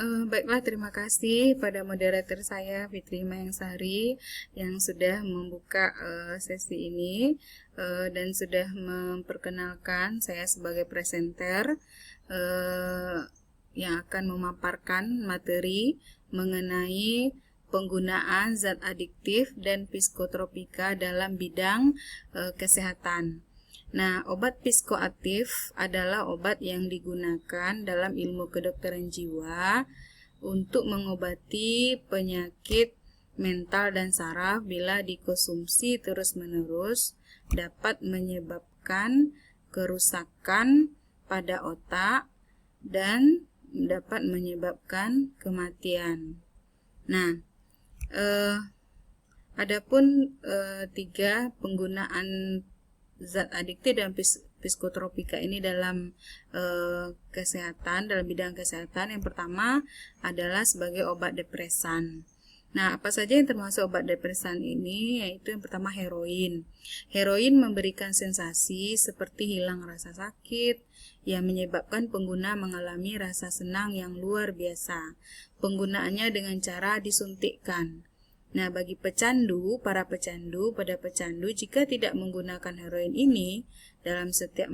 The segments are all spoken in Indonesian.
Baiklah, terima kasih pada moderator saya Fitri Mayangsari yang sudah membuka sesi ini dan sudah memperkenalkan saya sebagai presenter yang akan memaparkan materi mengenai penggunaan zat adiktif dan psikotropika dalam bidang kesehatan. Nah, obat psikoaktif adalah obat yang digunakan dalam ilmu kedokteran jiwa untuk mengobati penyakit mental dan saraf bila dikonsumsi terus-menerus dapat menyebabkan kerusakan pada otak dan dapat menyebabkan kematian. Nah, adapun 3 penggunaan zat adiktif dan psikotropika ini dalam kesehatan, dalam bidang kesehatan. Yang pertama adalah sebagai obat depresan. Nah, apa saja yang termasuk obat depresan ini? Yaitu yang pertama heroin. Heroin memberikan sensasi seperti hilang rasa sakit yang menyebabkan pengguna mengalami rasa senang yang luar biasa. Penggunaannya dengan cara disuntikkan. Nah, bagi para pecandu, jika tidak menggunakan heroin ini dalam setiap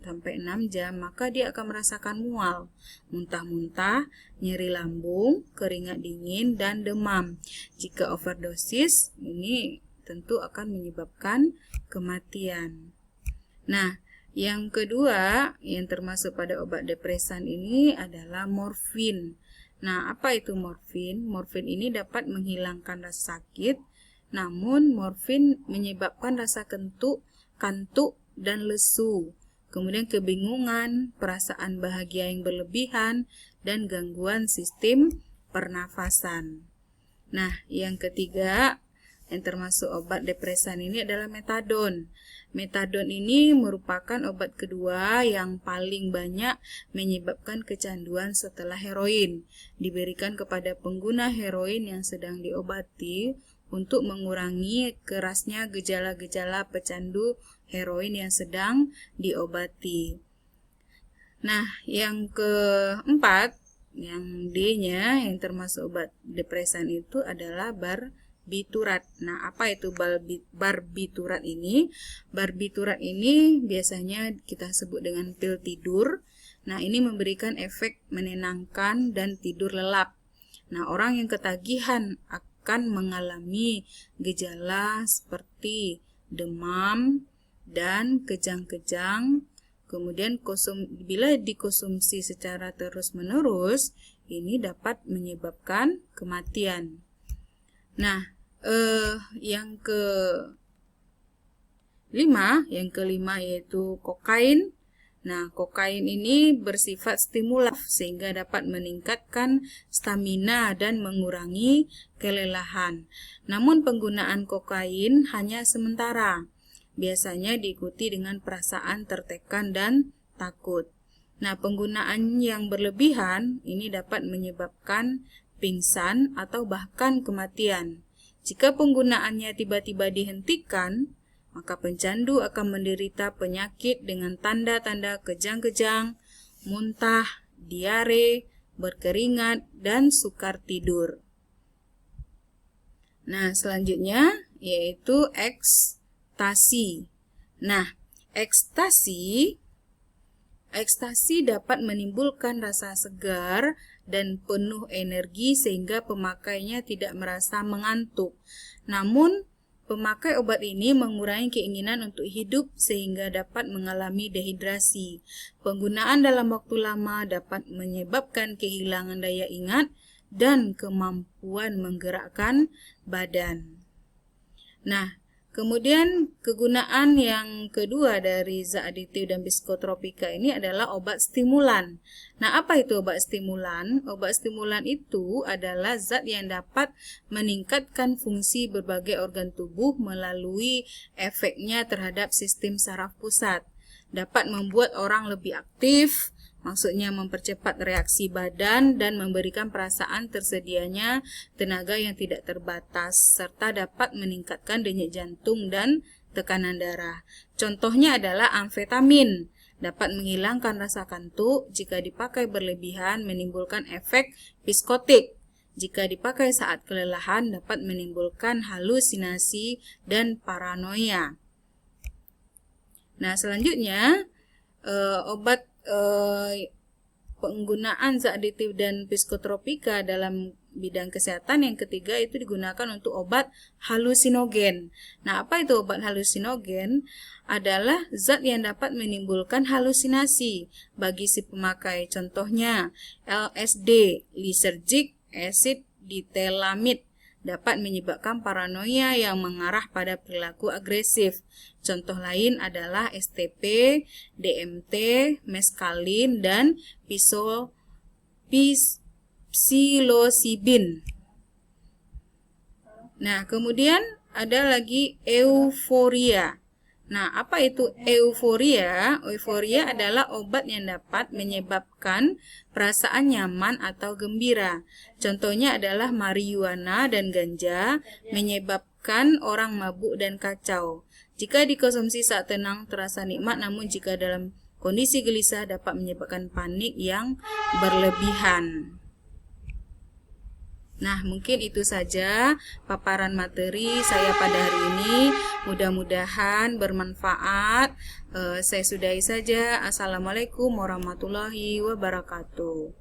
4-6 jam, maka dia akan merasakan mual, muntah-muntah, nyeri lambung, keringat dingin, dan demam. Jika overdosis, ini tentu akan menyebabkan kematian. Nah, yang kedua yang termasuk pada obat depresan ini adalah morfin. Nah, apa itu morfin? Morfin ini dapat menghilangkan rasa sakit, namun morfin menyebabkan rasa kantuk, dan lesu, kemudian kebingungan, perasaan bahagia yang berlebihan, dan gangguan sistem pernafasan. Nah, yang ketiga yang termasuk obat depresan ini adalah metadon. Metadon ini merupakan obat kedua yang paling banyak menyebabkan kecanduan setelah heroin. Diberikan kepada pengguna heroin yang sedang diobati untuk mengurangi kerasnya gejala-gejala pecandu heroin yang sedang diobati. Nah, yang keempat, yang D-nya yang termasuk obat depresan itu adalah barbiturat. Nah, apa itu barbiturat ini? Barbiturat ini biasanya kita sebut dengan pil tidur. Nah, ini memberikan efek menenangkan dan tidur lelap. Nah, orang yang ketagihan akan mengalami gejala seperti demam dan kejang-kejang. Kemudian bila dikonsumsi secara terus-menerus, ini dapat menyebabkan kematian. Nah, yang kelima yaitu kokain. Nah, kokain ini bersifat stimulans sehingga dapat meningkatkan stamina dan mengurangi kelelahan. Namun penggunaan kokain hanya sementara. Biasanya diikuti dengan perasaan tertekan dan takut. Nah, penggunaan yang berlebihan ini dapat menyebabkan pingsan atau bahkan kematian. Jika penggunaannya tiba-tiba dihentikan, maka pencandu akan menderita penyakit dengan tanda-tanda kejang-kejang, muntah, diare, berkeringat, dan sukar tidur. Nah, selanjutnya yaitu ekstasi. Nah, ekstasi dapat menimbulkan rasa segar dan penuh energi sehingga pemakainya tidak merasa mengantuk. Namun, pemakai obat ini mengurangi keinginan untuk hidup sehingga dapat mengalami dehidrasi. Penggunaan dalam waktu lama dapat menyebabkan kehilangan daya ingat dan kemampuan menggerakkan badan. Nah, kemudian kegunaan yang kedua dari zat adiktif dan psikotropika ini adalah obat stimulan. Nah, apa itu obat stimulan? Obat stimulan itu adalah zat yang dapat meningkatkan fungsi berbagai organ tubuh melalui efeknya terhadap sistem saraf pusat. Dapat membuat orang lebih aktif, maksudnya mempercepat reaksi badan dan memberikan perasaan tersedianya tenaga yang tidak terbatas, serta dapat meningkatkan denyut jantung dan tekanan darah. Contohnya adalah amfetamin. dapat menghilangkan rasa kantuk. Jika dipakai berlebihan menimbulkan efek psikotik. Jika dipakai saat kelelahan dapat menimbulkan halusinasi dan paranoia. Nah, selanjutnya obat penggunaan zat adiktif dan psikotropika dalam bidang kesehatan yang ketiga itu digunakan untuk obat halusinogen. Nah, apa itu obat halusinogen? Adalah zat yang dapat menimbulkan halusinasi bagi si pemakai. Contohnya LSD, lysergic acid diethylamide, dapat menyebabkan paranoia yang mengarah pada perilaku agresif. Contoh lain adalah STP, DMT, meskalin, dan psilocybin. Nah, kemudian ada lagi euforia. Nah, apa itu euforia? Euforia adalah obat yang dapat menyebabkan perasaan nyaman atau gembira. Contohnya adalah marijuana dan ganja menyebabkan orang mabuk dan kacau. Jika dikonsumsi saat tenang terasa nikmat, namun jika dalam kondisi gelisah dapat menyebabkan panik yang berlebihan. Nah, mungkin itu saja paparan materi saya pada hari ini. Mudah-mudahan bermanfaat. Saya sudahi saja. Assalamualaikum warahmatullahi wabarakatuh.